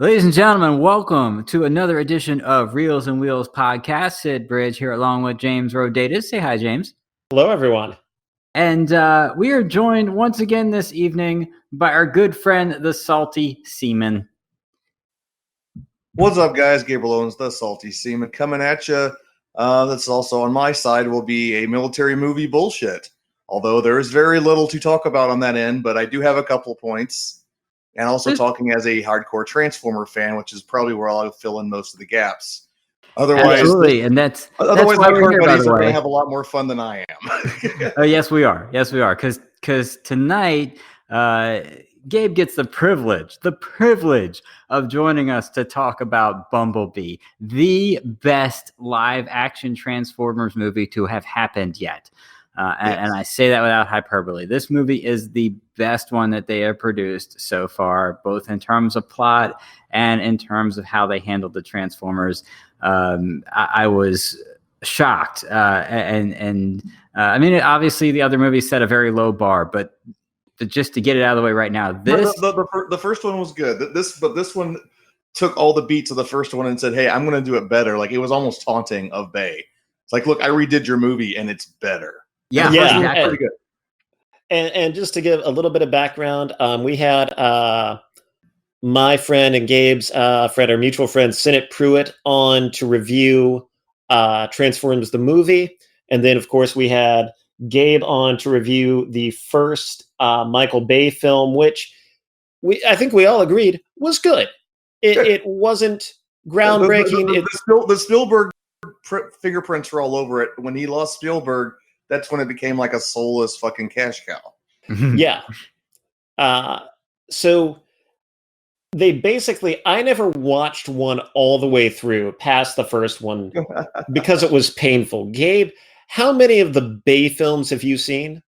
Ladies and gentlemen, welcome to another edition of Reels and Wheels podcast. Sid Bridge here along with James Rodatus. Say hi, James. Hello, everyone. And we are joined once again this evening by our good friend, the Salty Seaman. What's up, guys? Gabriel Owens, the Salty Seaman, coming at you. That's also on my side will be a military movie bullshit. Although there is very little to talk about on that end, but I do have a couple points. And also talking as a hardcore Transformer fan, which is probably where I'll fill in most of the gaps. Otherwise, absolutely, and that's why we're here, by the are going way. to have a lot more fun than I am. Oh, yes, we are. Yes, we are. Because tonight, Gabe gets the privilege of joining us to talk about Bumblebee, the best live-action Transformers movie to have happened yet. And I say that without hyperbole. This movie is the best one that they have produced so far, both in terms of plot and in terms of how they handled the Transformers. I was shocked. I mean, obviously the other movies set a very low bar, but just to get it out of the way right now, the first one was good. But this one took all the beats of the first one and said, "Hey, I'm going to do it better." Like, it was almost taunting of Bay. It's like, look, I redid your movie and it's better. Yeah, exactly. Pretty good. And just to give a little bit of background, we had my friend and Gabe's friend, our mutual friend, Sinnott Pruitt, on to review Transformers the movie. And then, of course, we had Gabe on to review the first Michael Bay film, which I think we all agreed was good. It wasn't groundbreaking. The Spielberg fingerprints were all over it. When he lost Spielberg, that's when it became like a soulless fucking cash cow. Yeah. So they basically, I never watched one all the way through past the first one because it was painful. Gabe, how many of the Bay films have you seen?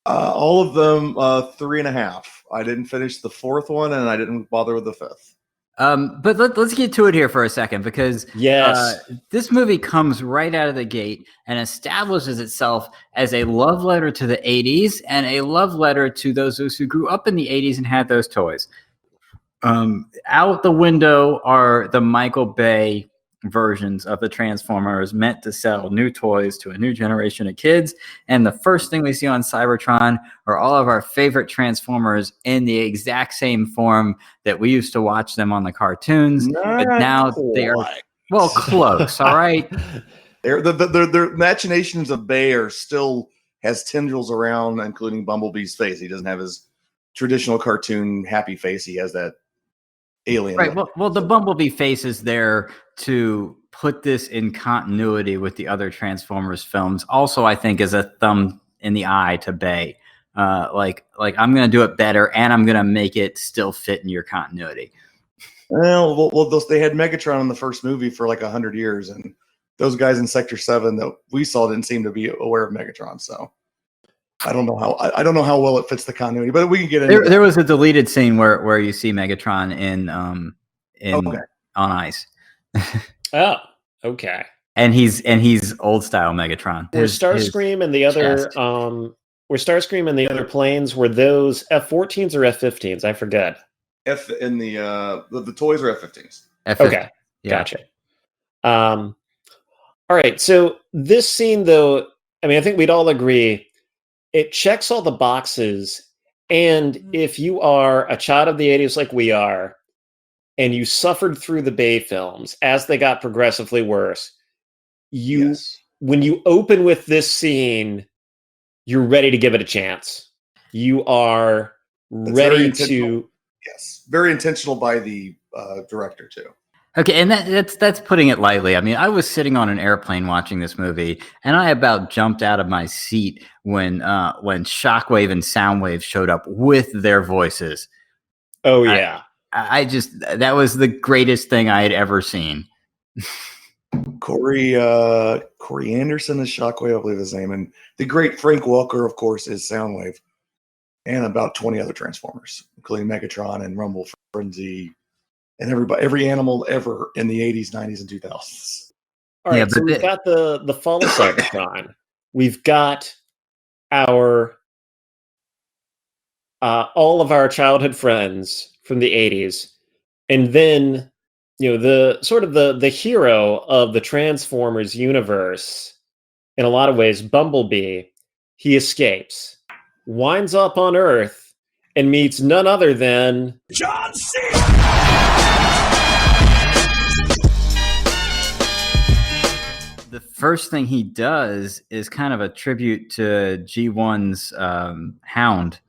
All of them, 3.5. I didn't finish the fourth one, and I didn't bother with the fifth. But let's get to it here for a second, because this movie comes right out of the gate and establishes itself as a love letter to the 80s and a love letter to those who grew up in the 80s and had those toys. Out the window are the Michael Bay versions of the Transformers meant to sell new toys to a new generation of kids. And the first thing we see on Cybertron are all of our favorite Transformers in the exact same form that we used to watch them on the cartoons. But now they are, well, close. All right. Their imaginations of Bay are still has tendrils around, including Bumblebee's face. He doesn't have his traditional cartoon happy face. He has that alien. Right. Well, the Bumblebee face is there to put this in continuity with the other Transformers films. Also, I think is a thumb in the eye to Bay. Like I'm going to do it better, and I'm going to make it still fit in your continuity. Well, they had Megatron in the first movie for like 100 years, and those guys in Sector 7 that we saw didn't seem to be aware of Megatron. So I don't know how well it fits the continuity, but we can get into there was a deleted scene where you see Megatron in on ice. Oh, okay. And he's old style Megatron. Were Starscream and the other planes, were those F-14s or F-15s? I forget. The toys are F-15s. Okay, yeah. Gotcha. All right, so this scene, though, I mean, I think we'd all agree it checks all the boxes. And if you are a child of the 80s like we are, and you suffered through the Bay films as they got progressively worse, when you open with this scene, you're ready to give it a chance. You are ready to... Yes, very intentional by the director, too. Okay, and that's putting it lightly. I mean, I was sitting on an airplane watching this movie, and I about jumped out of my seat when Shockwave and Soundwave showed up with their voices. Oh, yeah. I just, that was the greatest thing I had ever seen. Corey Anderson is Shockwave, I believe his name, and the great Frank Walker, of course, is Soundwave, and about 20 other Transformers, including Megatron and Rumble Frenzy, and every animal ever in the 80s, 90s, and 2000s. All right, so we've got the fall of Cybertron. We've got our all of our childhood friends from the 80s And then, the sort of the hero of the Transformers universe, in a lot of ways, Bumblebee, he escapes, winds up on Earth, and meets none other than John Cena! The first thing he does is kind of a tribute to G1's Hound.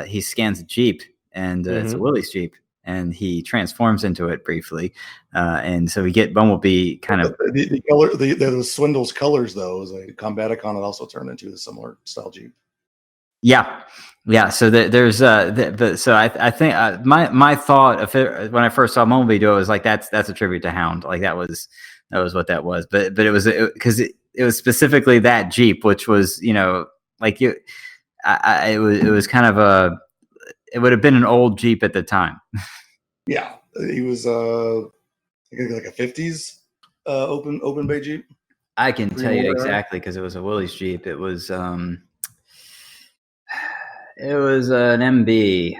He scans a Jeep, and it's a Willys Jeep, and he transforms into it briefly. And so we get Bumblebee kind of the color. The Swindle's colors, though, is a Combaticon. It also turned into a similar style Jeep. Yeah. So there's so I think my thought of it when I first saw Bumblebee do it was like that's a tribute to Hound. Like that was what that was. But it was because it was specifically that Jeep, which was like it was kind of it would have been an old Jeep at the time. Yeah, he was like a 50s open bay Jeep. I can tell you exactly because it was a Willys Jeep. It was an MB.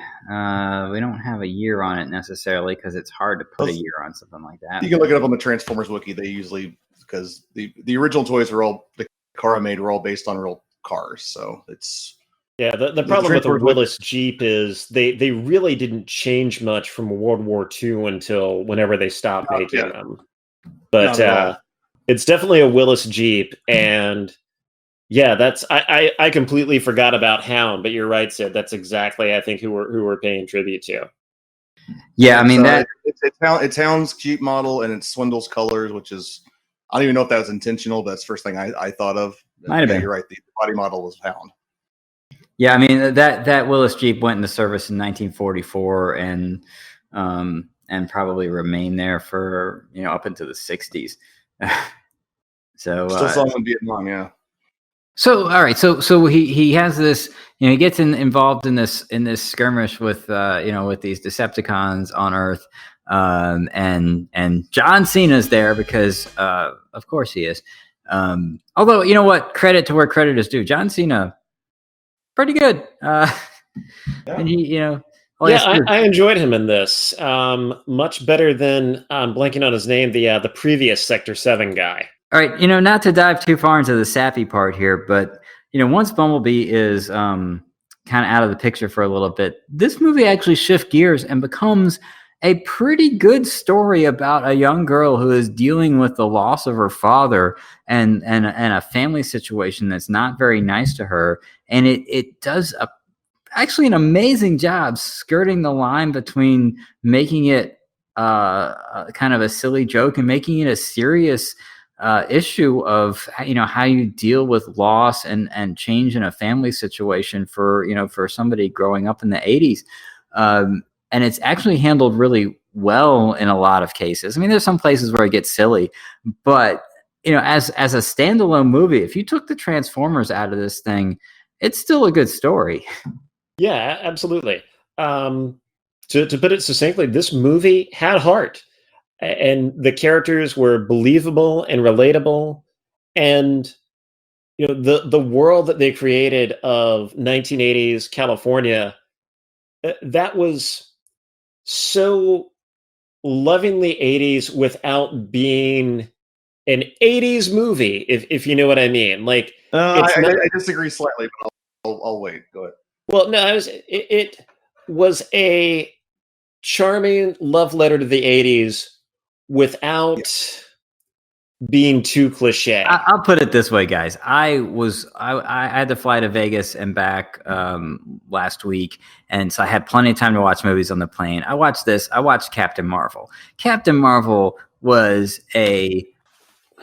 We don't have a year on it necessarily because it's hard to put a year on something like that. You can look it up on the Transformers wiki. They usually, because the original toys were all, the car made were all based on real cars. So it's... Yeah, the problem with the Willys Jeep is they really didn't change much from World War II until whenever they stopped making them. But it's definitely a Willys Jeep, and yeah, that's I completely forgot about Hound, but you're right, Sid. That's exactly I think who we're paying tribute to. Yeah, I mean it's Hound's Jeep model and it's Swindle's colors, which is I don't even know if that was intentional, but that's the first thing I thought of. Might have been. You're right. The body model was Hound. Yeah, I mean that Willys Jeep went into service in 1944 and probably remained there for up into the 60s. So still saw him in Vietnam, yeah. So all right, so he has this, he gets involved in this skirmish with with these Decepticons on Earth, and John Cena's there because of course he is. Although you know what, credit to where credit is due, John Cena, pretty good. And he, I enjoyed him in this. Much better than blanking on his name, the previous Sector 7 guy. All right, not to dive too far into the sappy part here, but once Bumblebee is kind of out of the picture for a little bit, this movie actually shifts gears and becomes a pretty good story about a young girl who is dealing with the loss of her father and a family situation that's not very nice to her, and it does actually an amazing job skirting the line between making it kind of a silly joke and making it a serious issue of how you deal with loss and change in a family situation for somebody growing up in the 80s, and it's actually handled really well in a lot of cases. I mean, there's some places where it gets silly, but as a standalone movie, if you took the Transformers out of this thing, it's still a good story. Yeah, absolutely. To put it succinctly, this movie had heart. And the characters were believable and relatable, and the world that they created of 1980s California, that was so lovingly 80s without being an 80s movie, if you know what I mean. Like, I disagree slightly, but I'll wait. Go ahead. Well, no, it was a charming love letter to the 80s. Without being too cliche. I'll put it this way, guys. I had to fly to Vegas and back last week, and so I had plenty of time to watch movies on the plane. I watched this. I watched Captain Marvel. Captain Marvel was a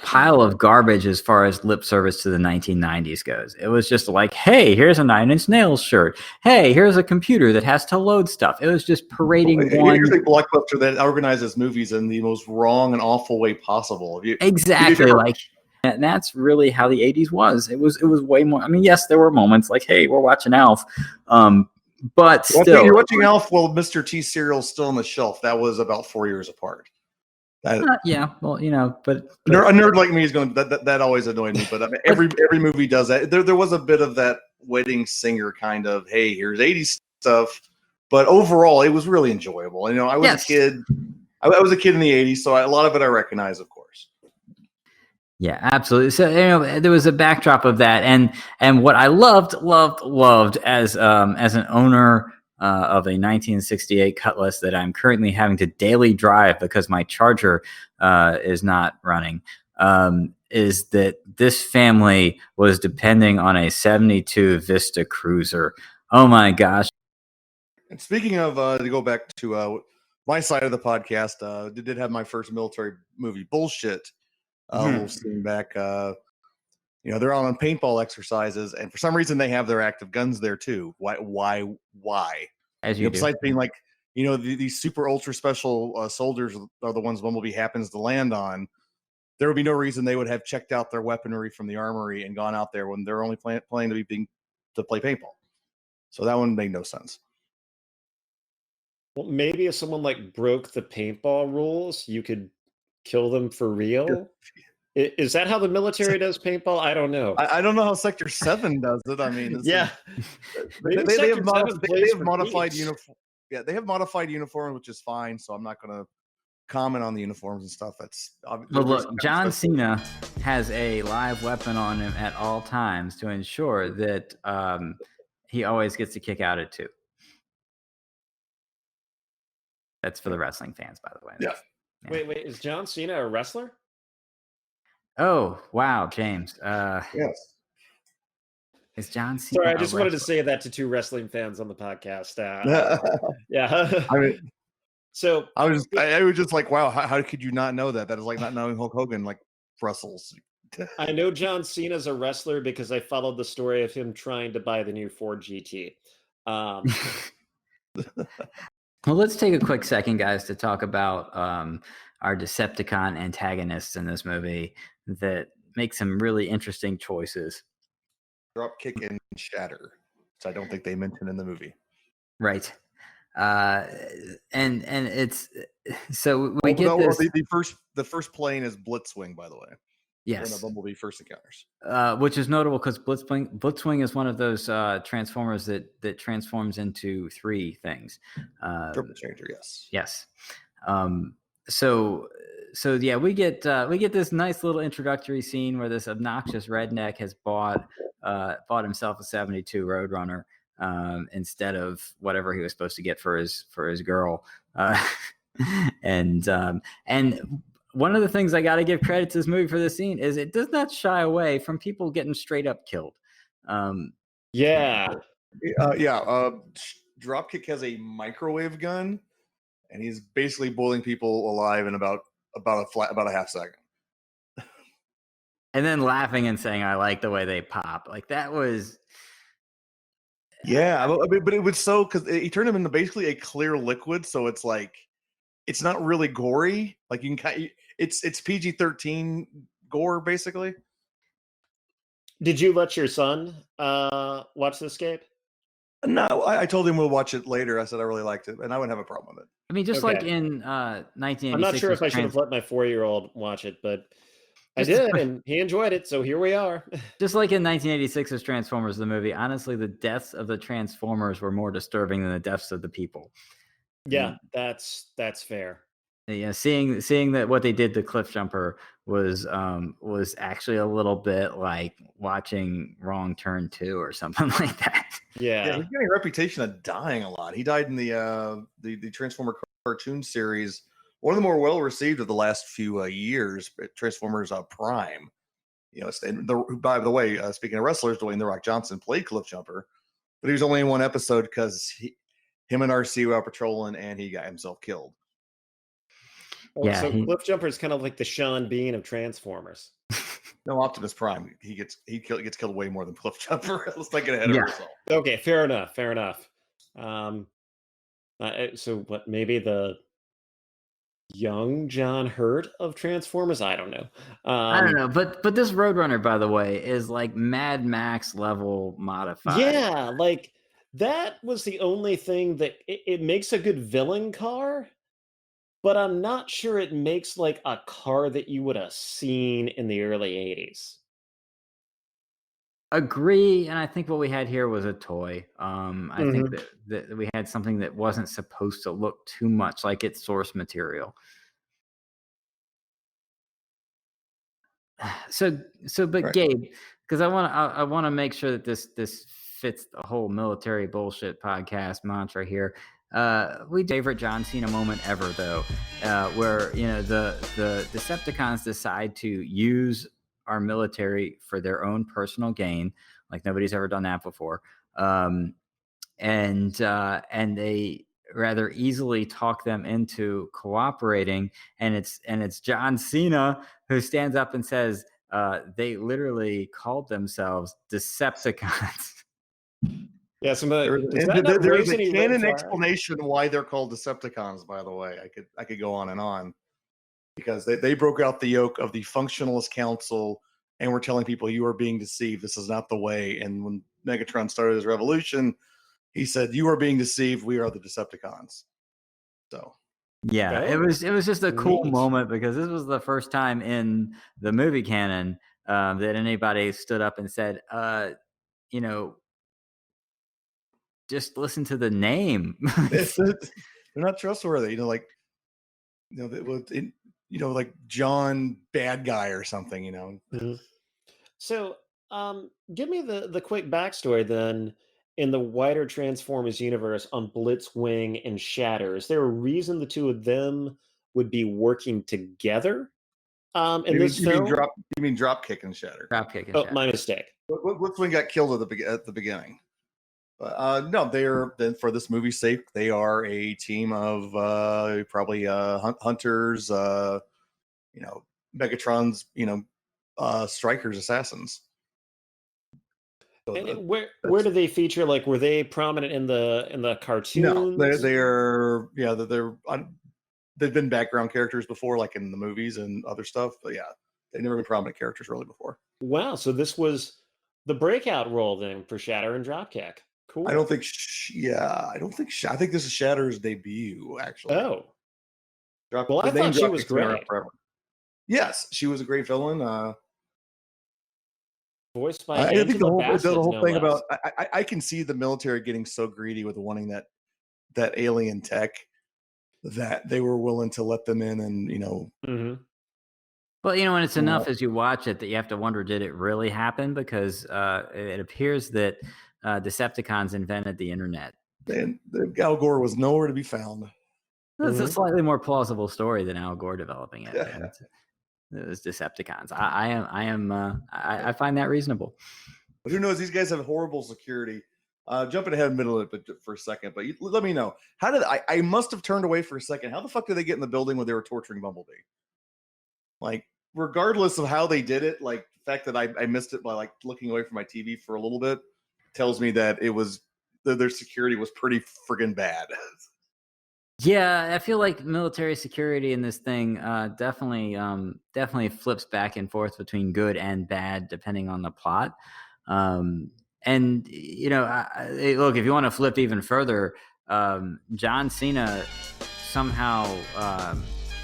pile of garbage as far as lip service to the 1990s goes. It was just like, hey, here's a Nine Inch Nails shirt. Hey, here's a computer that has to load stuff. It was just parading Here's a blockbuster that organizes movies in the most wrong and awful way possible. Exactly. And that's really how the 80s was. It was way more. I mean, yes, there were moments like, hey, we're watching Alf. But still. You're watching Alf while Mr. T cereal's still on the shelf. That was about 4 years apart. Yeah, well, but a nerd like me is going that always annoyed me. But I mean, every movie does that. There was a bit of that wedding singer kind of, hey, here's 80s stuff, But overall, it was really enjoyable. You know, I was a kid. I was a kid in the '80s, so a lot of it I recognize, of course. Yeah, absolutely. So there was a backdrop of that, and what I loved as an owner of a 1968 Cutlass that I'm currently having to daily drive because my charger is not running. Is that this family was depending on a 72 Vista Cruiser. Oh my gosh. And speaking of, to go back to my side of the podcast, did have my first military movie, Bullshit, a little scene back. You know, they're on paintball exercises, and for some reason they have their active guns there too. Why? As You you know, do. besides being like, you know, these super ultra special soldiers are the ones Bumblebee happens to land on. There would be no reason they would have checked out their weaponry from the armory and gone out there when they're only playing to play paintball. So that one made no sense. Well, maybe if someone like broke the paintball rules, you could kill them for real. Is that how the military does paintball? I don't know. I don't know how Sector 7 does it. I mean, yeah, they have modified uniform. Yeah, they have modified uniforms, which is fine. So I'm not going to comment on the uniforms and stuff. That's well, look, John Cena has a live weapon on him at all times to ensure that he always gets a kick out at 2. That's for the wrestling fans, by the way. Yeah. Wait, is John Cena a wrestler? Oh, wow, James. Yes. Is John Cena? Sorry, I just wanted to say that to 2 wrestling fans on the podcast. Yeah. I mean, so I was just like, wow, how could you not know that? That is like not knowing Hulk Hogan like wrestles. I know John Cena's a wrestler because I followed the story of him trying to buy the new Ford GT. Well, let's take a quick second, guys, to talk about our Decepticon antagonists in this movie that make some really interesting choices. Dropkick and Shatter, which I don't think they mentioned in the movie. Right. And it's so we get this. The first plane is Blitzwing, by the way. Yes. When the Bumblebee first encounters. Which is notable because Blitzwing is one of those transformers that transforms into 3 things. Triple changer, yes. Yes. So yeah, we get this nice little introductory scene where this obnoxious redneck has bought himself a 72 Roadrunner instead of whatever he was supposed to get for his girl. And one of the things I got to give credit to this movie for this scene is it does not shy away from people getting straight up killed. Yeah. Dropkick has a microwave gun, and he's basically boiling people alive in about a half second. And then laughing and saying, "I like the way they pop." Like that was. Yeah, but it was so because he turned him into basically a clear liquid, so it's like it's not really gory. Like you can it's PG-13 gore basically. Did you let your son watch this, Gabe? No, I told him we'll watch it later. I said I really liked it, and I wouldn't have a problem with it. I mean, just like in 1986. I'm not sure if I should have let my 4-year-old watch it, but I did, and he enjoyed it, so here we are. Just like in 1986's Transformers, the movie, honestly, the deaths of the Transformers were more disturbing than the deaths of the people. Yeah, that's fair. Yeah, seeing that what they did to Cliffjumper was actually a little bit like watching Wrong Turn 2 or something like that. Yeah, he's getting a reputation of dying a lot. He died in the Transformer cartoon series, one of the more well received of the last few years, Transformers Prime. You know, and by the way, speaking of wrestlers, Dwayne "The Rock" Johnson played Cliffjumper, but he was only in one episode because him and RC were out patrolling, and he got himself killed. Yeah, so Cliffjumper is kind of like the Sean Bean of Transformers. No, Optimus Prime. He gets killed way more than Cliffjumper. Let's not get ahead of ourselves. Okay, fair enough. So what? Maybe the young John Hurt of Transformers? I don't know. I don't know, but this Roadrunner, by the way, is like Mad Max level modified. Yeah, like that was the only thing that it makes a good villain car. But I'm not sure it makes like a car that you would have seen in the early 80s. Agree, and I think what we had here was a toy. I think that we had something that wasn't supposed to look too much like its source material. But Right. Gabe, because I want to make sure that this fits the whole military bullshit podcast mantra here. We favorite John Cena moment ever though, where the Decepticons decide to use our military for their own personal gain, like nobody's ever done that before, and they rather easily talk them into cooperating, and it's John Cena who stands up and says they literally called themselves Decepticons. Yeah, there's a canon explanation why they're called Decepticons, by the way. I could go on and on, because they broke out the yoke of the Functionalist Council and were telling people, you are being deceived. This is not the way. And when Megatron started his revolution, he said, you are being deceived. We are the Decepticons. So yeah, it was just a cool moment, because this was the first time in the movie canon that anybody stood up and said, just listen to the name. they're not trustworthy. Like John Bad Guy or something. Mm-hmm. So, give me the quick backstory then. In the wider Transformers universe on Blitzwing and Shatter, is there a reason the two of them would be working together in this film? You mean Dropkick and Shatter? Dropkick and Shatter. My mistake. Blitzwing got killed at the beginning. No, they're then, for this movie's sake, they are a team of probably hunters, Megatron's, strikers, assassins. So and where do they feature? Like, were they prominent in the cartoons? No, they've been background characters before, like in the movies and other stuff. But yeah, they've never been prominent characters really before. Wow, so this was the breakout role then for Shatter and Dropkick. Cool. I think this is Shatter's debut, actually. Oh, well, I thought she was great. Yes, she was a great villain. Voiced by I think the whole thing less. about I can see the military getting so greedy with wanting that alien tech that they were willing to let them in, and Mm-hmm. Well, when it's enough as you watch it that you have to wonder, did it really happen? Because it appears that Decepticons invented the internet. And Al Gore was nowhere to be found. That's a slightly more plausible story than Al Gore developing it. Yeah. It was Decepticons. I find that reasonable. But who knows? These guys have horrible security. Jumping ahead middle of it for a second, but let me know. How did I must have turned away for a second. How the fuck did they get in the building when they were torturing Bumblebee? Like, regardless of how they did it, like the fact that I missed it by like looking away from my TV for a little bit tells me that it was their security was pretty friggin' bad. Yeah, I feel like military security in this thing definitely flips back and forth between good and bad depending on the plot. And look, if you want to flip even further, John Cena somehow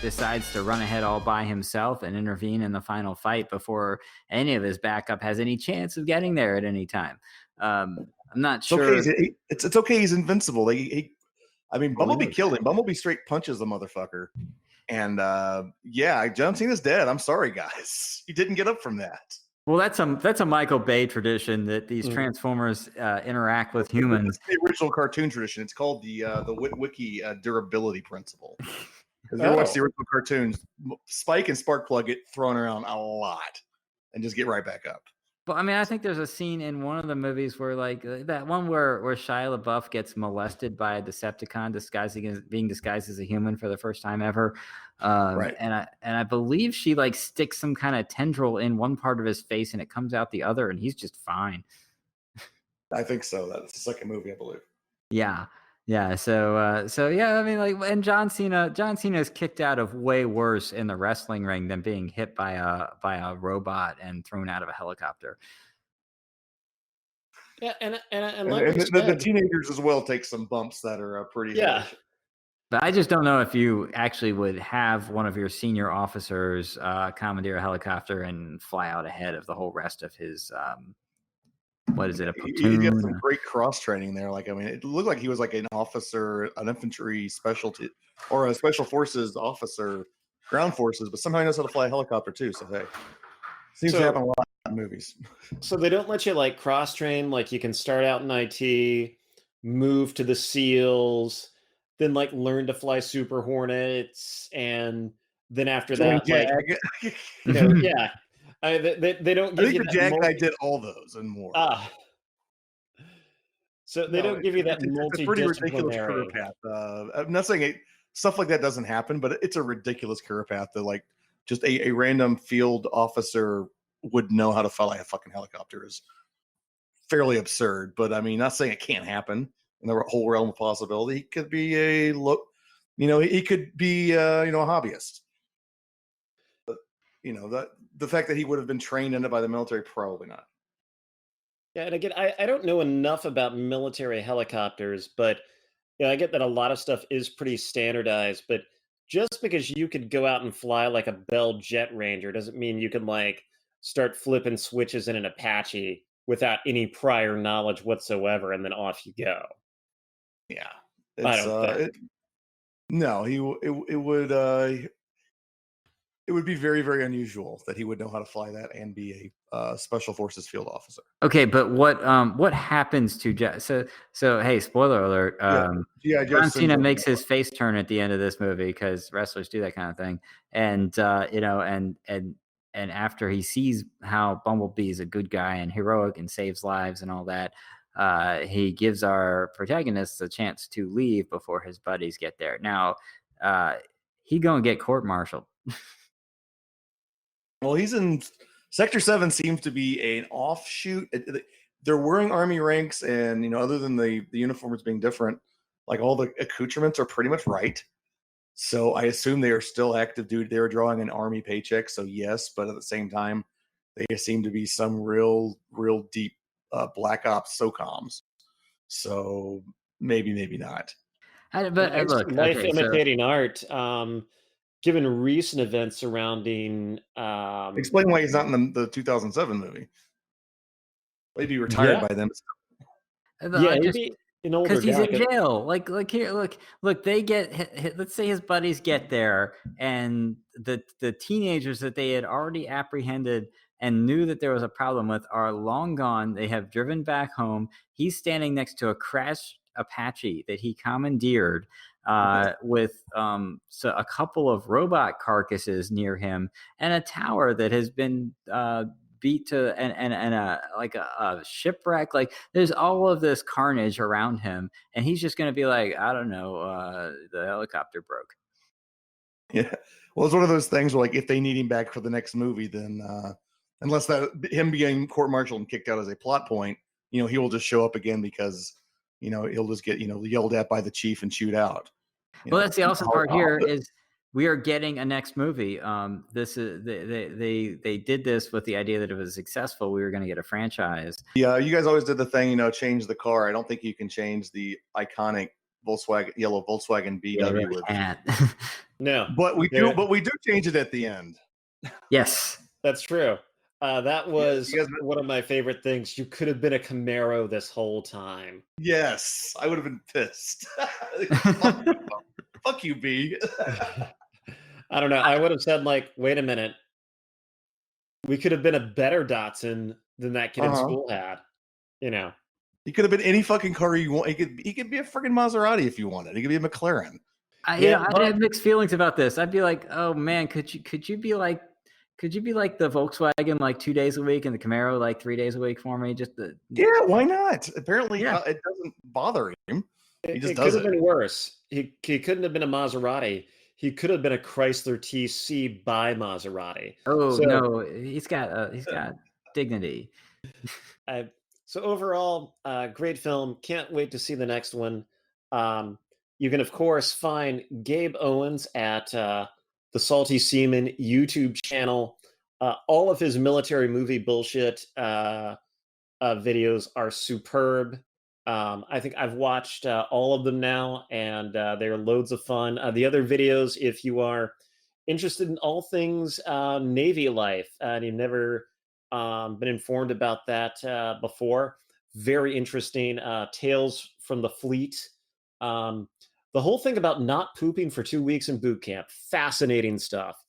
decides to run ahead all by himself and intervene in the final fight before any of his backup has any chance of getting there at any time. I'm not sure. It's okay. He's invincible. Bumblebee killed him. Bumblebee straight punches the motherfucker. And John Cena's dead. I'm sorry, guys. He didn't get up from that. Well, that's a Michael Bay tradition that these Transformers interact with humans. It's the original cartoon tradition. It's called the Witwicky durability principle. Because you watch the original cartoons, Spike and Sparkplug get thrown around a lot and just get right back up. But I think there's a scene in one of the movies where, like, that one where Shia LaBeouf gets molested by a Decepticon being disguised as a human for the first time ever. Right. And I believe she like sticks some kind of tendril in one part of his face and it comes out the other, and he's just fine. I think so. That's the second movie, I believe. Yeah. Yeah, so yeah, and John Cena's kicked out of way worse in the wrestling ring than being hit by a robot and thrown out of a helicopter. Yeah, and the teenagers as well take some bumps that are pretty. Yeah, but I just don't know if you actually would have one of your senior officers commandeer a helicopter and fly out ahead of the whole rest of his what is it, a He had some platoon? great cross training there. Like, I mean, it looked like he was like an officer, an infantry specialty, or a special forces officer, ground forces. But somehow he knows how to fly a helicopter too. So hey, seems to happen a lot in movies. So they don't let you like cross train. Like you can start out in IT, move to the SEALs, then like learn to fly Super Hornets, and then after Join that, like JAG. yeah, they don't I give think you the that. JAG guy did all those and more. So they don't give you that it's a pretty ridiculous career multidisciplinary path. I'm not saying stuff like that doesn't happen, but it's a ridiculous career path that like just a random field officer would know how to fly a fucking helicopter is fairly absurd. But I mean, not saying it can't happen in the whole realm of possibility. He could be he could be a hobbyist. But the fact that he would have been trained in it by the military, probably not. Yeah, and again, I don't know enough about military helicopters, but I get that a lot of stuff is pretty standardized. But just because you could go out and fly like a Bell Jet Ranger doesn't mean you can like start flipping switches in an Apache without any prior knowledge whatsoever, and then off you go. Yeah, I don't think. No, it would be very, very unusual that he would know how to fly that and be a special forces field officer. Okay, but what happens to so hey, spoiler alert. John Cena makes his face turn at the end of this movie because wrestlers do that kind of thing, and and after he sees how Bumblebee is a good guy and heroic and saves lives and all that, he gives our protagonists a chance to leave before his buddies get there. Now, he gonna get court-martialed. Well, he's in Sector 7 seems to be an offshoot. They're wearing army ranks, and other than the uniforms being different, like all the accoutrements are pretty much right. So I assume they are still active duty. They were drawing an army paycheck, so yes, but at the same time, they seem to be some real deep black ops SOCOMs. So maybe not. Look, life imitating art. Given recent events surrounding, explain why he's not in the 2007 movie. Maybe retired by then. Yeah, he'd be an older guy. Because he's in jail. Like here, look. They get. Let's say his buddies get there, and the teenagers that they had already apprehended and knew that there was a problem with are long gone. They have driven back home. He's standing next to a crashed Apache that he commandeered, with so a couple of robot carcasses near him and a tower that has been beat to and a shipwreck. Like there's all of this carnage around him, and he's just going to be like, I don't know, the helicopter broke. Yeah, well, it's one of those things where like if they need him back for the next movie, then unless him being court-martialed and kicked out as a plot point, he will just show up again because he'll just get yelled at by the chief and chewed out. Well, that's the awesome part here is we are getting a next movie. This is they did this with the idea that if it was successful, we were going to get a franchise. Yeah, you guys always did the thing, change the car. I don't think you can change the iconic yellow Volkswagen BW. Yeah, no, but we do change it at the end. Yes, that's true. That was one of my favorite things. You could have been a Camaro this whole time. Yes, I would have been pissed. Fuck you, B. I don't know. I would have said, like, wait a minute. We could have been a better Datsun than that kid in school had. He could have been any fucking car you want. He could be a freaking Maserati if you wanted. He could be a McLaren. I have mixed feelings about this. I'd be like, oh man, could you be like the Volkswagen like 2 days a week and the Camaro like 3 days a week for me? Yeah, why not? Apparently, it doesn't bother him. He just does it. Could have been worse. He couldn't have been a Maserati. He could have been a Chrysler TC by Maserati. Oh no, he's got dignity. So overall, great film. Can't wait to see the next one. You can of course find Gabe Owens at the Salty Seaman YouTube channel. All of his military movie bullshit videos are superb. I think I've watched all of them now, and they're loads of fun. The other videos, if you are interested in all things Navy life and you've never been informed about that before, very interesting. Tales from the Fleet. The whole thing about not pooping for 2 weeks in boot camp. Fascinating stuff.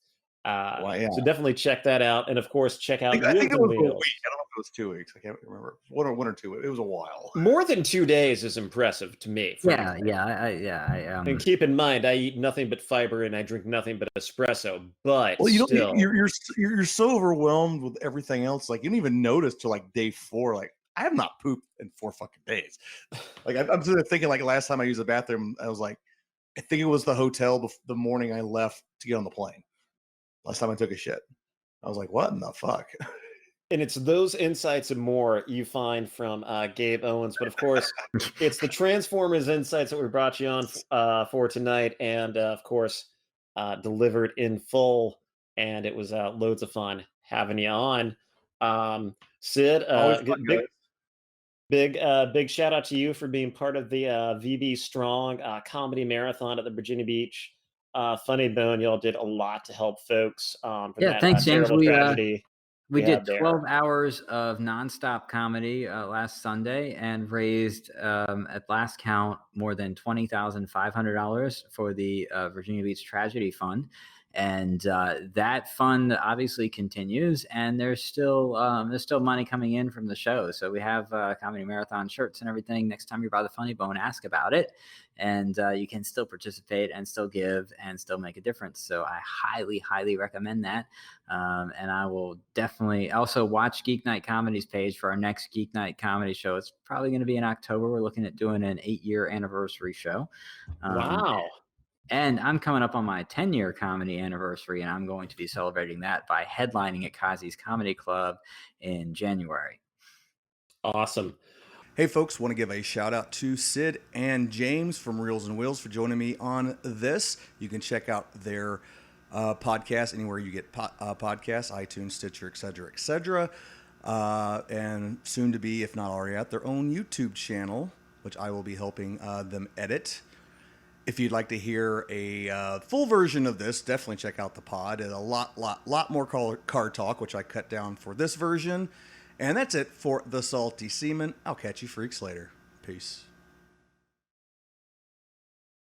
So definitely check that out. And of course, check out I think it was Wheels. a week. I don't know if it was 2 weeks. I can't remember. One or 2. It was a while. More than 2 days is impressive to me. And keep in mind, I eat nothing but fiber and I drink nothing but espresso. But well, still, you're so overwhelmed with everything else. Like you didn't even notice till like day 4. Like I have not pooped in 4 fucking days. Like I'm sort of thinking like last time I used the bathroom, I was like, I think it was the hotel the morning I left to get on the plane. Last time I took a shit, I was like, what in the fuck? And it's those insights and more you find from Gabe Owens. But of course, it's the Transformers insights that we brought you on for tonight. And of course, delivered in full. And it was loads of fun having you on. Sid, big shout out to you for being part of the VB Strong comedy marathon at the Virginia Beach. Funny Bone, y'all did a lot to help folks from that thanks, James. terrible tragedy. We did 12 hours of nonstop comedy last Sunday and raised, at last count, more than $20,500 for the Virginia Beach Tragedy Fund. And that fund obviously continues, and there's still money coming in from the show. So we have comedy marathon shirts and everything. Next time you're by the Funny Bone, ask about it, and you can still participate and still give and still make a difference. So I highly recommend that. And I will definitely also watch Geek Night Comedy's page for our next Geek Night Comedy show. It's probably going to be in October. We're looking at doing an 8-year anniversary show. Wow. And I'm coming up on my 10-year comedy anniversary, and I'm going to be celebrating that by headlining at Kazi's Comedy Club in January. Awesome. Hey, folks, want to give a shout out to Sid and James from Reels and Wheels for joining me on this. You can check out their podcast anywhere you get podcasts, iTunes, Stitcher, etc. And soon to be, if not already at, their own YouTube channel, which I will be helping them edit. If you'd like to hear a full version of this, definitely check out the pod. And a lot more car talk, which I cut down for this version. And that's it for The Salty Seaman. I'll catch you freaks later. Peace.